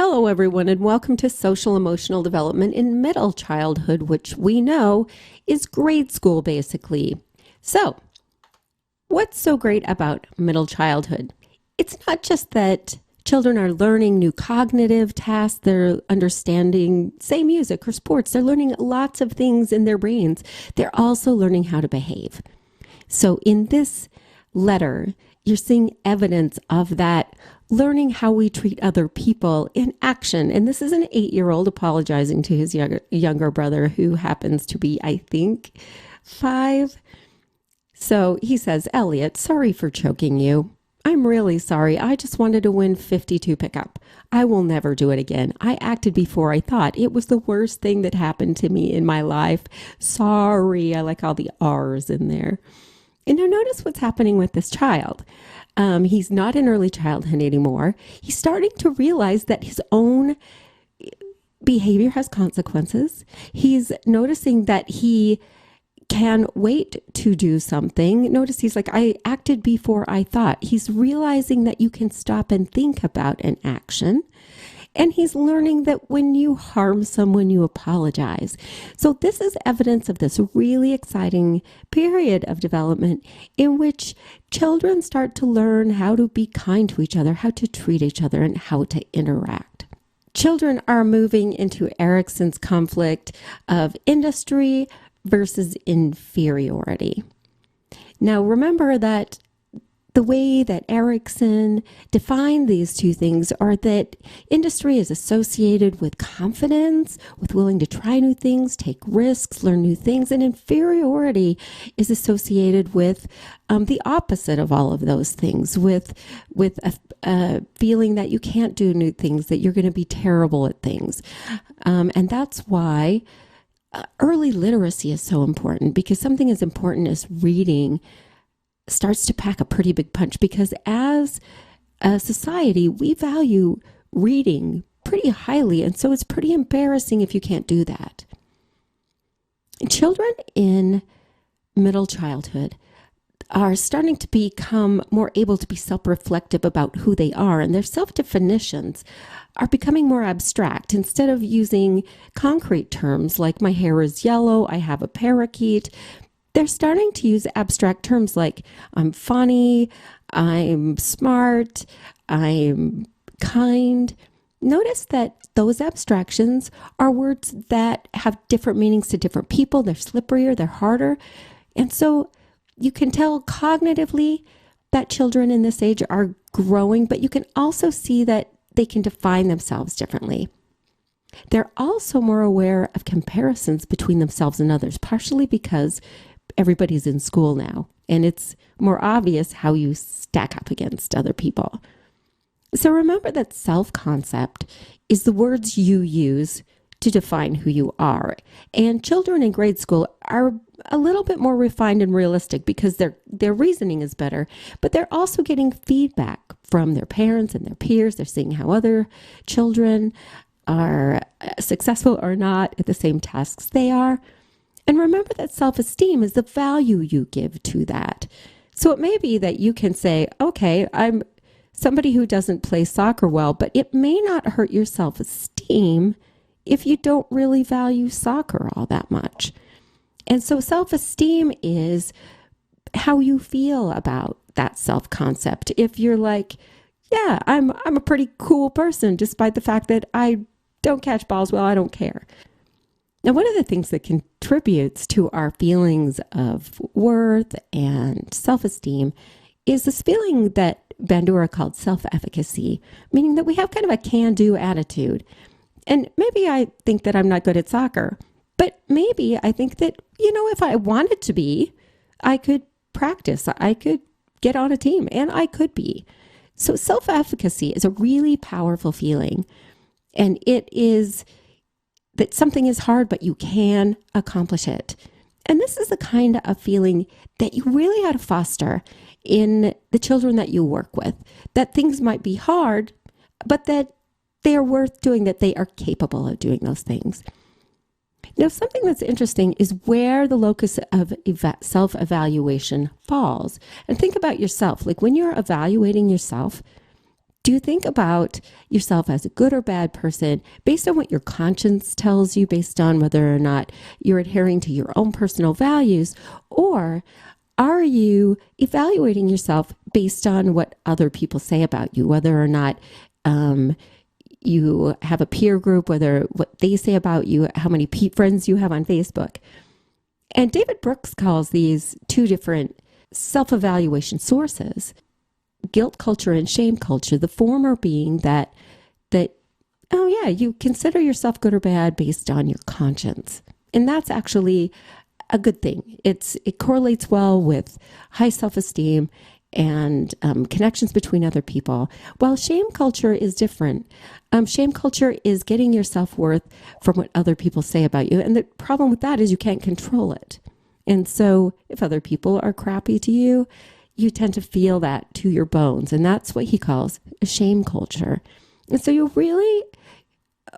Hello, everyone, and welcome to Social Emotional Development in Middle Childhood, which we know is grade school, basically. So, what's so great about middle childhood? It's not just that children are learning new cognitive tasks, they're understanding, say, music or sports. They're learning lots of things in their brains. They're also learning how to behave. So, in this letter, you're seeing evidence of that learning how we treat other people in action. And this is an 8-year-old apologizing to his younger brother, who happens to be, I think, 5. So he says, "Elliot, sorry for choking you. I'm really sorry. I just wanted to win 52 pickup. I will never do it again. I acted before I thought. It was the worst thing that happened to me in my life. Sorry." I like all the R's in there. And now notice what's happening with this child. He's not in early childhood anymore. He's starting to realize that his own behavior has consequences. He's noticing that he can wait to do something. Notice he's like, I acted before I thought. He's realizing that you can stop and think about an action. And he's learning that when you harm someone, you apologize. So this is evidence of this really exciting period of development in which children start to learn how to be kind to each other, how to treat each other, and how to interact. Children are moving into Erikson's conflict of industry versus inferiority. Now, remember that the way that Erikson defined these two things are that industry is associated with confidence, with willing to try new things, take risks, learn new things, and inferiority is associated with the opposite of all of those things, with a feeling that you can't do new things, that you're going to be terrible at things. And that's why early literacy is so important, because something as important as reading starts to pack a pretty big punch, because as a society, we value reading pretty highly. And so it's pretty embarrassing if you can't do that. Children in middle childhood are starting to become more able to be self-reflective about who they are, and their self-definitions are becoming more abstract. Instead of using concrete terms like my hair is yellow, I have a parakeet, they're starting to use abstract terms like I'm funny, I'm smart, I'm kind. Notice that those abstractions are words that have different meanings to different people. They're slipperier, they're harder. And so you can tell cognitively that children in this age are growing, but you can also see that they can define themselves differently. They're also more aware of comparisons between themselves and others, partially because everybody's in school now, and it's more obvious how you stack up against other people. So remember that self-concept is the words you use to define who you are. And children in grade school are a little bit more refined and realistic because their reasoning is better, but they're also getting feedback from their parents and their peers. They're seeing how other children are successful or not at the same tasks they are. And remember that self-esteem is the value you give to that. So it may be that you can say, okay, I'm somebody who doesn't play soccer well, but it may not hurt your self-esteem if you don't really value soccer all that much. And so self-esteem is how you feel about that self-concept. If you're like, yeah, I'm a pretty cool person, despite the fact that I don't catch balls well, I don't care. Now, one of the things that contributes to our feelings of worth and self-esteem is this feeling that Bandura called self-efficacy, meaning that we have kind of a can-do attitude. And maybe I think that I'm not good at soccer, but maybe I think that, if I wanted to be, I could practice, I could get on a team, and I could be. So self-efficacy is a really powerful feeling, and it is that something is hard, but you can accomplish it. And this is the kind of feeling that you really ought to foster in the children that you work with, that things might be hard, but that they are worth doing, that they are capable of doing those things. Now, something that's interesting is where the locus of self-evaluation falls. And think about yourself. Like when you're evaluating yourself, Do you think about yourself as a good or bad person based on what your conscience tells you, based on whether or not you're adhering to your own personal values, or are you evaluating yourself based on what other people say about you, whether or not you have a peer group, whether what they say about you, how many friends you have on Facebook? And David Brooks calls these two different self-evaluation sources: guilt culture and shame culture. The former being that oh yeah, you consider yourself good or bad based on your conscience, and that's actually a good thing. It correlates well with high self-esteem and connections between other people. While shame culture is different. Shame culture is getting your self-worth from what other people say about you, and the problem with that is you can't control it. And so if other people are crappy to you, you tend to feel that to your bones. And that's what he calls a shame culture. And so you really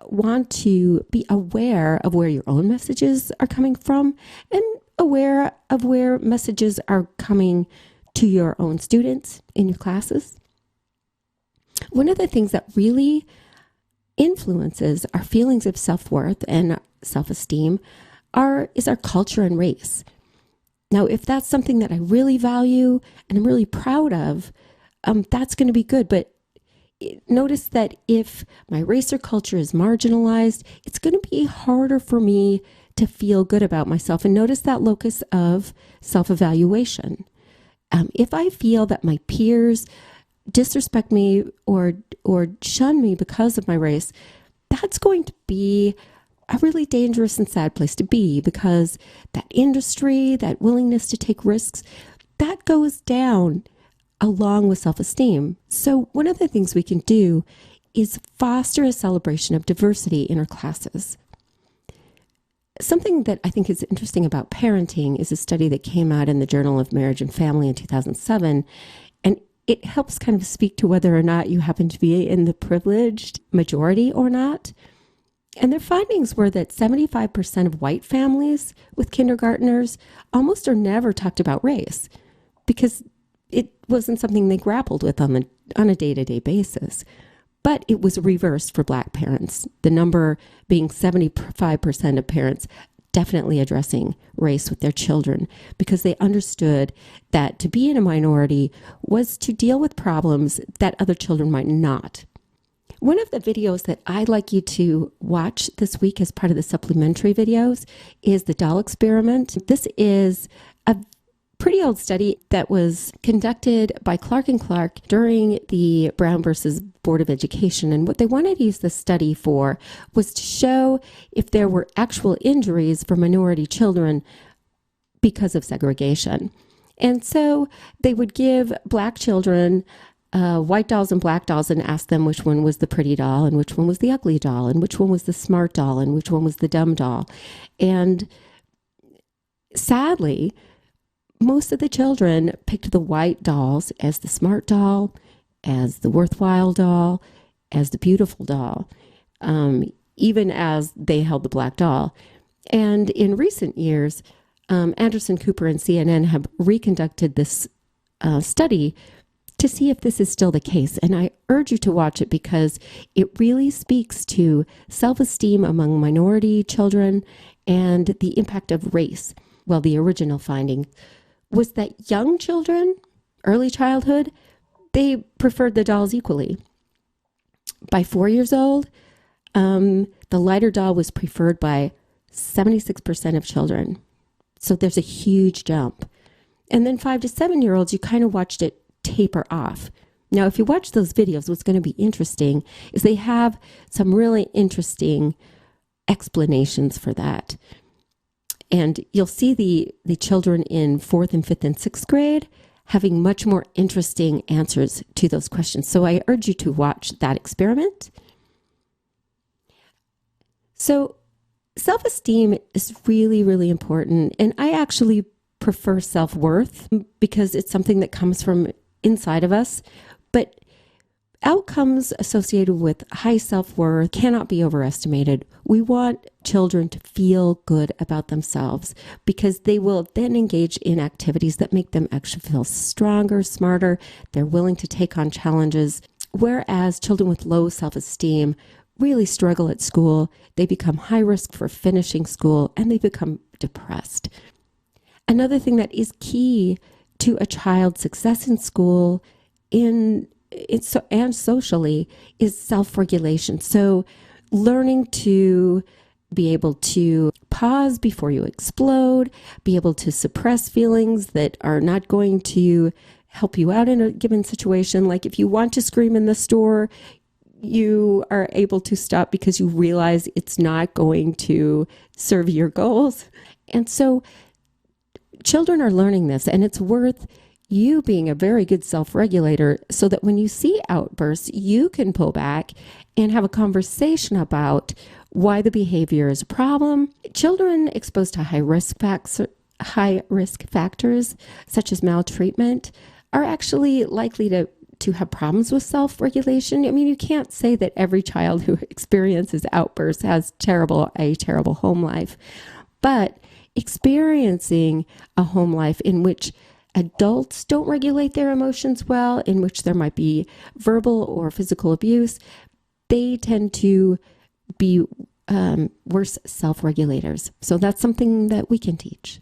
want to be aware of where your own messages are coming from, and aware of where messages are coming to your own students in your classes. One of the things that really influences our feelings of self-worth and self-esteem is our culture and race. Now, if that's something that I really value and I'm really proud of, that's going to be good. But notice that if my race or culture is marginalized, it's going to be harder for me to feel good about myself. And notice that locus of self-evaluation. If I feel that my peers disrespect me or shun me because of my race, that's going to be a really dangerous and sad place to be, because that industry, that willingness to take risks, that goes down along with self-esteem. So one of the things we can do is foster a celebration of diversity in our classes. Something that I think is interesting about parenting is a study that came out in the Journal of Marriage and Family in 2007, and it helps kind of speak to whether or not you happen to be in the privileged majority or not. And their findings were that 75% of white families with kindergartners almost or never talked about race, because it wasn't something they grappled with on a day-to-day basis. But it was reversed for Black parents, the number being 75% of parents definitely addressing race with their children, because they understood that to be in a minority was to deal with problems that other children might not. One of the videos that I'd like you to watch this week as part of the supplementary videos is the doll experiment. This is a pretty old study that was conducted by Clark and Clark during the Brown versus Board of Education. And what they wanted to use this study for was to show if there were actual injuries for minority children because of segregation. And so they would give Black children white dolls and black dolls and ask them which one was the pretty doll and which one was the ugly doll and which one was the smart doll and which one was the dumb doll. And sadly, most of the children picked the white dolls as the smart doll, as the worthwhile doll, as the beautiful doll, even as they held the black doll. And in recent years, Anderson Cooper and CNN have reconducted this study to see if this is still the case. And I urge you to watch it, because it really speaks to self-esteem among minority children and the impact of race. Well, the original finding was that young children, early childhood, they preferred the dolls equally. By 4 years old, the lighter doll was preferred by 76% of children. So there's a huge jump. And then 5 to 7 year olds, you kind of watched it taper off. Now, if you watch those videos, what's going to be interesting is they have some really interesting explanations for that. And you'll see the children in 4th and 5th and 6th grade having much more interesting answers to those questions. So I urge you to watch that experiment. So self-esteem is really, really important. And I actually prefer self-worth because it's something that comes from inside of us. But outcomes associated with high self-worth cannot be overestimated. We want children to feel good about themselves, because they will then engage in activities that make them actually feel stronger, smarter. They're willing to take on challenges. Whereas children with low self-esteem really struggle at school, they become high risk for finishing school, and they become depressed. Another thing that is key to a child's success in school and socially is self-regulation. So learning to be able to pause before you explode, be able to suppress feelings that are not going to help you out in a given situation. Like if you want to scream in the store, you are able to stop because you realize it's not going to serve your goals. And so children are learning this, and it's worth you being a very good self-regulator so that when you see outbursts, you can pull back and have a conversation about why the behavior is a problem. Children exposed to high risk factors, such as maltreatment, are actually likely to have problems with self-regulation. I mean, you can't say that every child who experiences outbursts has a terrible home life, but experiencing a home life in which adults don't regulate their emotions well, in which there might be verbal or physical abuse, they tend to be worse self-regulators. So that's something that we can teach.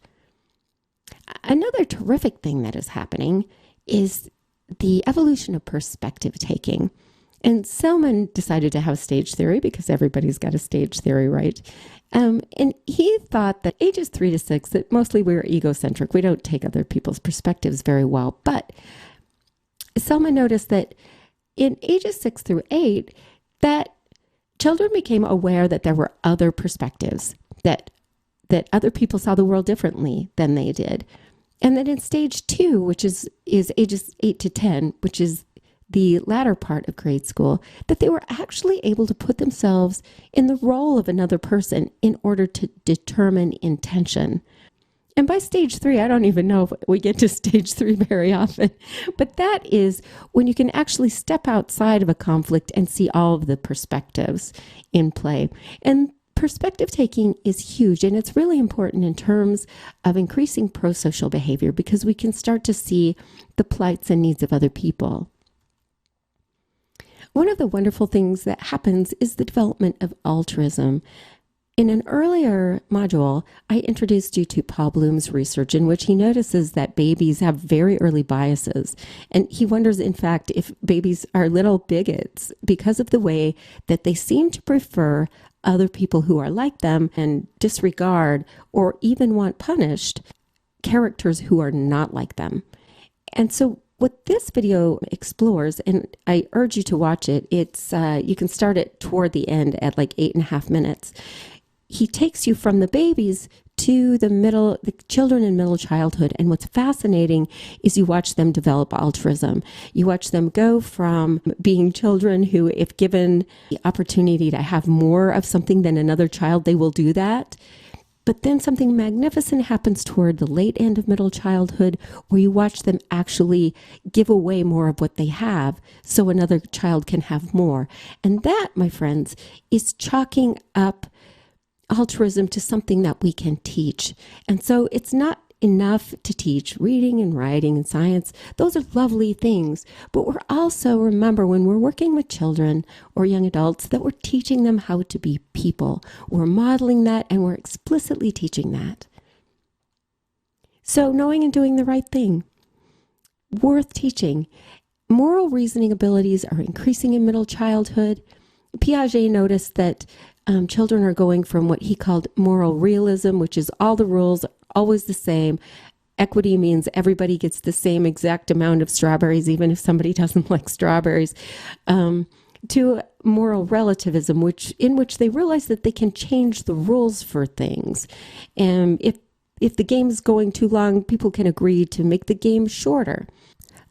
Another terrific thing that is happening is the evolution of perspective taking. And Selman decided to have stage theory because everybody's got a stage theory, right? And he thought that ages 3 to 6, that mostly we're egocentric. We don't take other people's perspectives very well. But Selman noticed that in ages 6 through 8, that children became aware that there were other perspectives, that other people saw the world differently than they did. And that in stage 2, which is ages 8 to 10, which is the latter part of grade school, that they were actually able to put themselves in the role of another person in order to determine intention. And by stage 3, I don't even know if we get to stage 3 very often, but that is when you can actually step outside of a conflict and see all of the perspectives in play. And perspective taking is huge, and it's really important in terms of increasing pro-social behavior because we can start to see the plights and needs of other people. One of the wonderful things that happens is the development of altruism. In an earlier module, I introduced you to Paul Bloom's research in which he notices that babies have very early biases. And he wonders, in fact, if babies are little bigots because of the way that they seem to prefer other people who are like them and disregard or even want punished characters who are not like them. And so what this video explores, and I urge you to watch it, you can start it toward the end at like 8.5 minutes. He takes you from the babies to the children in middle childhood. And what's fascinating is you watch them develop altruism. You watch them go from being children who, if given the opportunity to have more of something than another child, they will do that. But then something magnificent happens toward the late end of middle childhood where you watch them actually give away more of what they have so another child can have more. And that, my friends, is chalking up altruism to something that we can teach. And so it's not enough to teach reading and writing and science. Those are lovely things. But we're also, remember, when we're working with children or young adults, that we're teaching them how to be people. We're modeling that and we're explicitly teaching that. So knowing and doing the right thing, worth teaching. Moral reasoning abilities are increasing in middle childhood. Piaget noticed that children are going from what he called moral realism, which is all the rules are always the same. Equity means everybody gets the same exact amount of strawberries, even if somebody doesn't like strawberries, to moral relativism, in which they realize that they can change the rules for things. And if the game is going too long, people can agree to make the game shorter.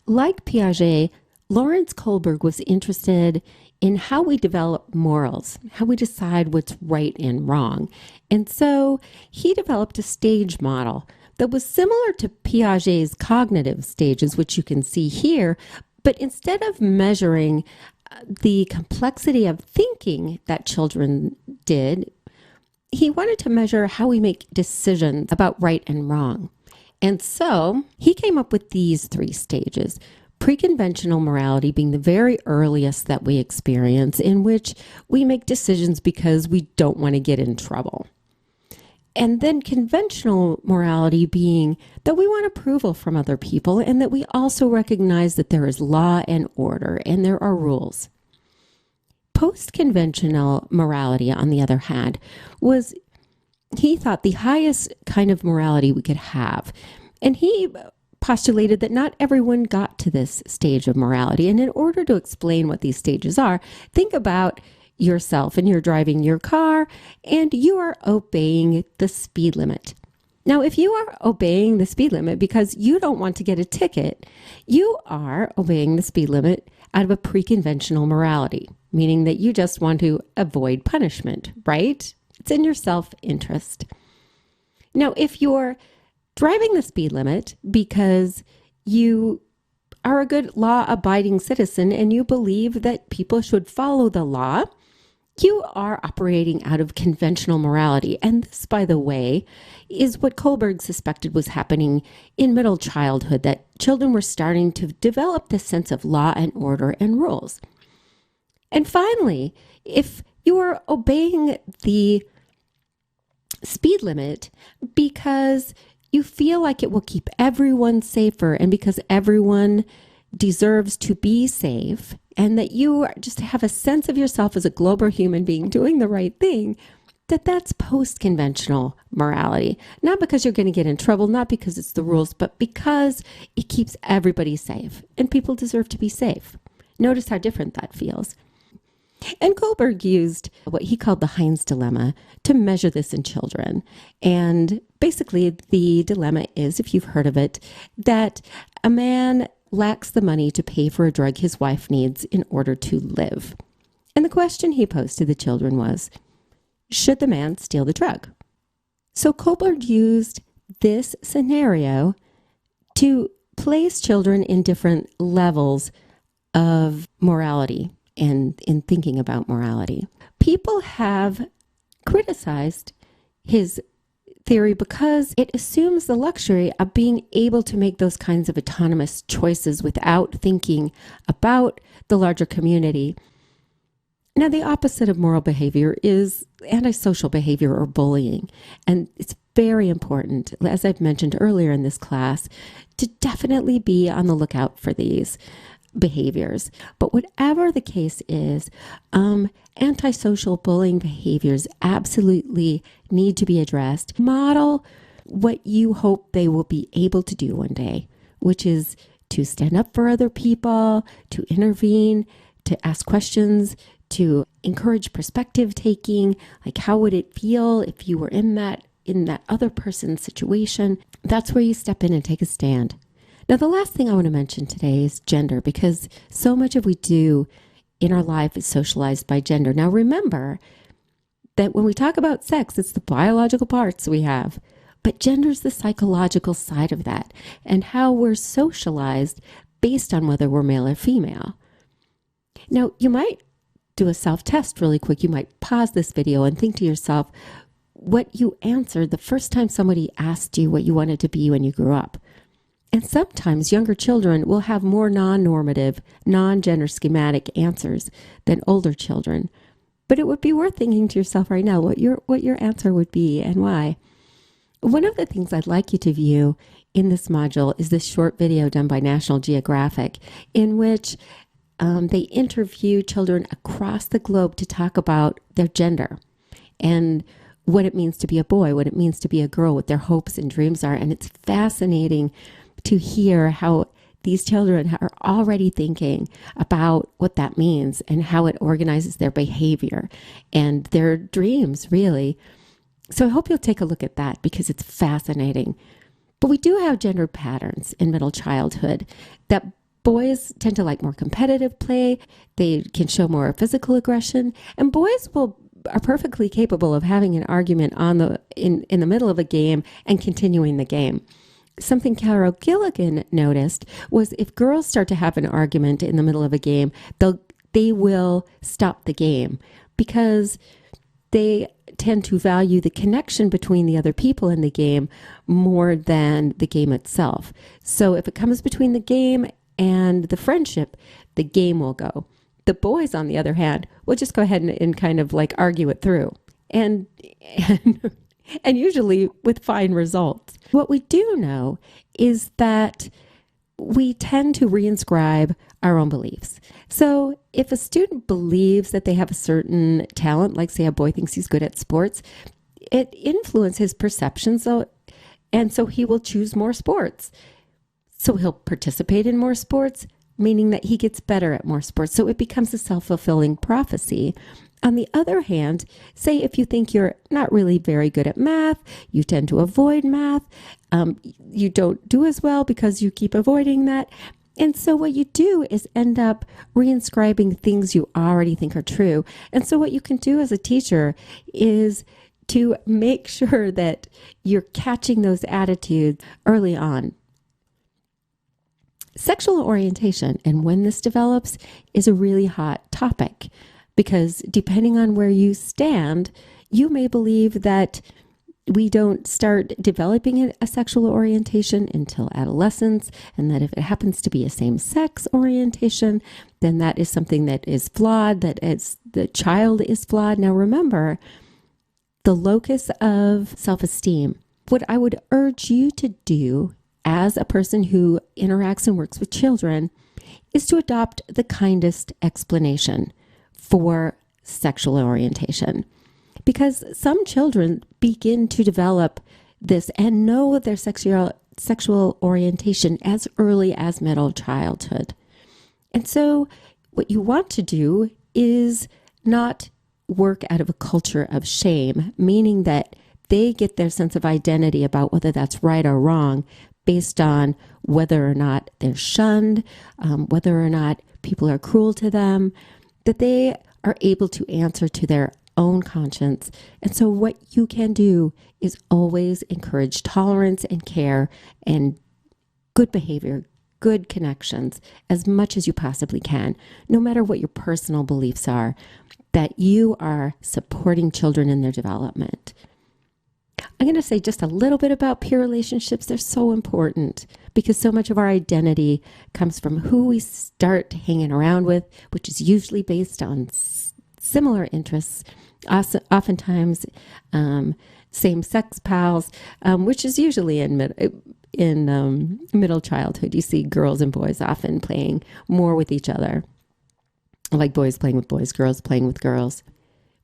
Like Piaget, Lawrence Kohlberg was interested in how we develop morals, how we decide what's right and wrong. And so he developed a stage model that was similar to Piaget's cognitive stages, which you can see here, but instead of measuring the complexity of thinking that children did, he wanted to measure how we make decisions about right and wrong. And so he came up with these 3 stages: Pre-conventional morality being the very earliest that we experience, in which we make decisions because we don't want to get in trouble. And then conventional morality being that we want approval from other people and that we also recognize that there is law and order and there are rules. Post-conventional morality, on the other hand, was, he thought, the highest kind of morality we could have. And he postulated that not everyone got to this stage of morality. And in order to explain what these stages are, think about yourself and you're driving your car and you are obeying the speed limit. Now, if you are obeying the speed limit because you don't want to get a ticket, you are obeying the speed limit out of a pre-conventional morality, meaning that you just want to avoid punishment, right? It's in your self-interest. Now, if you're driving the speed limit because you are a good law-abiding citizen and you believe that people should follow the law, you are operating out of conventional morality. And this, by the way, is what Kohlberg suspected was happening in middle childhood, that children were starting to develop this sense of law and order and rules. And finally, if you are obeying the speed limit because you feel like it will keep everyone safer and because everyone deserves to be safe, and that you just have a sense of yourself as a global human being doing the right thing, that's post-conventional morality. Not because you're going to get in trouble, not because it's the rules, but because it keeps everybody safe, and people deserve to be safe. Notice how different that feels. And Kohlberg used what he called the Heinz dilemma to measure this in children. And basically the dilemma is, if you've heard of it, that a man lacks the money to pay for a drug his wife needs in order to live. And the question he posed to the children was, should the man steal the drug? So Kohlberg used this scenario to place children in different levels of morality and in thinking about morality. People have criticized his theory because it assumes the luxury of being able to make those kinds of autonomous choices without thinking about the larger community. Now, the opposite of moral behavior is antisocial behavior or bullying. And it's very important, as I've mentioned earlier in this class, to definitely be on the lookout for these behaviors. But whatever the case is, antisocial bullying behaviors absolutely need to be addressed. Model what you hope they will be able to do one day, which is to stand up for other people, to intervene, to ask questions, to encourage perspective taking, like how would it feel if you were in that other person's situation. That's where you step in and take a stand. Now, the last thing I want to mention today is gender, because so much of what we do in our life is socialized by gender. Now, remember that when we talk about sex, it's the biological parts we have, but gender is the psychological side of that and how we're socialized based on whether we're male or female. Now, you might do a self-test really quick. You might pause this video and think to yourself what you answered the first time somebody asked you what you wanted to be when you grew up. And sometimes younger children will have more non-normative, non-gender schematic answers than older children. But it would be worth thinking to yourself right now what your answer would be and why. One of the things I'd like you to view in this module is this short video done by National Geographic, in which they interview children across the globe to talk about their gender and what it means to be a boy, what it means to be a girl, what their hopes and dreams are. And it's fascinating to hear how these children are already thinking about what that means and how it organizes their behavior and their dreams, really. So I hope you'll take a look at that because it's fascinating. But we do have gender patterns in middle childhood that boys tend to like more competitive play. They can show more physical aggression, and boys are perfectly capable of having an argument in the middle of a game and continuing the game. Something Carol Gilligan noticed was if girls start to have an argument in the middle of a game, they will stop the game because they tend to value the connection between the other people in the game more than the game itself. So if it comes between the game and the friendship, the game will go. The boys, on the other hand, will just go ahead and kind of like argue it through. And and usually with fine results. What we do know is that we tend to reinscribe our own beliefs. So if a student believes that they have a certain talent, like say a boy thinks he's good at sports, it influences his perception. And so he will choose more sports. So he'll participate in more sports, meaning that he gets better at more sports. So it becomes a self-fulfilling prophecy. On the other hand, say if you think you're not really very good at math, you tend to avoid math, you don't do as well because you keep avoiding that. And so what you do is end up reinscribing things you already think are true. And so what you can do as a teacher is to make sure that you're catching those attitudes early on. Sexual orientation and when this develops is a really hot topic because depending on where you stand, you may believe that we don't start developing a sexual orientation until adolescence, and that if it happens to be a same-sex orientation, then that is something that is flawed, the child is flawed. Now remember, the locus of self-esteem. What I would urge you to do as a person who interacts and works with children is to adopt the kindest explanation for sexual orientation. Because some children begin to develop this and know their sexual orientation as early as middle childhood. And so what you want to do is not work out of a culture of shame, meaning that they get their sense of identity about whether that's right or wrong based on whether or not they're shunned, whether or not people are cruel to them, that they are able to answer to their own conscience. And so what you can do is always encourage tolerance and care and good behavior, good connections as much as you possibly can, no matter what your personal beliefs are, that you are supporting children in their development. I'm going to say just a little bit about peer relationships. They're so important because so much of our identity comes from who we start hanging around with, which is usually based on similar interests, oftentimes same-sex pals, which is usually in middle childhood. You see girls and boys often playing more with each other, like boys playing with boys, girls playing with girls.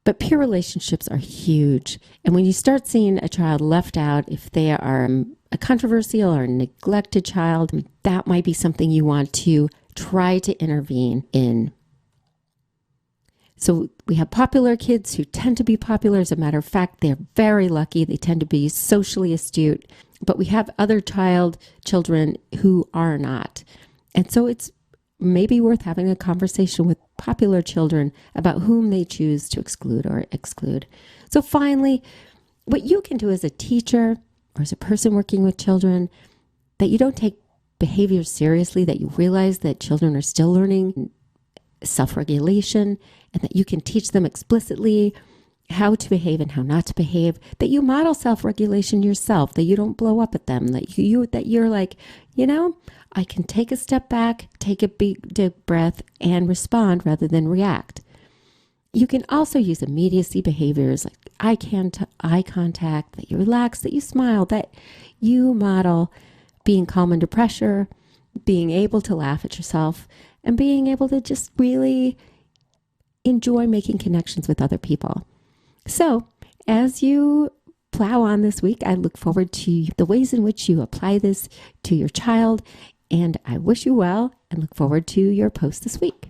But peer relationships are huge. And when you start seeing a child left out, if they are a controversial or neglected child, that might be something you want to try to intervene in. So we have popular kids who tend to be popular. As a matter of fact, they're very lucky. They tend to be socially astute. But we have other children who are not. And so it's maybe worth having a conversation with popular children about whom they choose to exclude or exclude. So finally, what you can do as a teacher or as a person working with children, that you don't take behavior seriously, that you realize that children are still learning self-regulation, and that you can teach them explicitly how to behave and how not to behave, that you model self-regulation yourself, that you don't blow up at them, that you're like, I can take a step back, take a deep breath, and respond rather than react. You can also use immediacy behaviors like eye contact, that you relax, that you smile, that you model being calm under pressure, being able to laugh at yourself, and being able to just really enjoy making connections with other people. So as you plow on this week, I look forward to the ways in which you apply this to your child, and I wish you well and look forward to your post this week.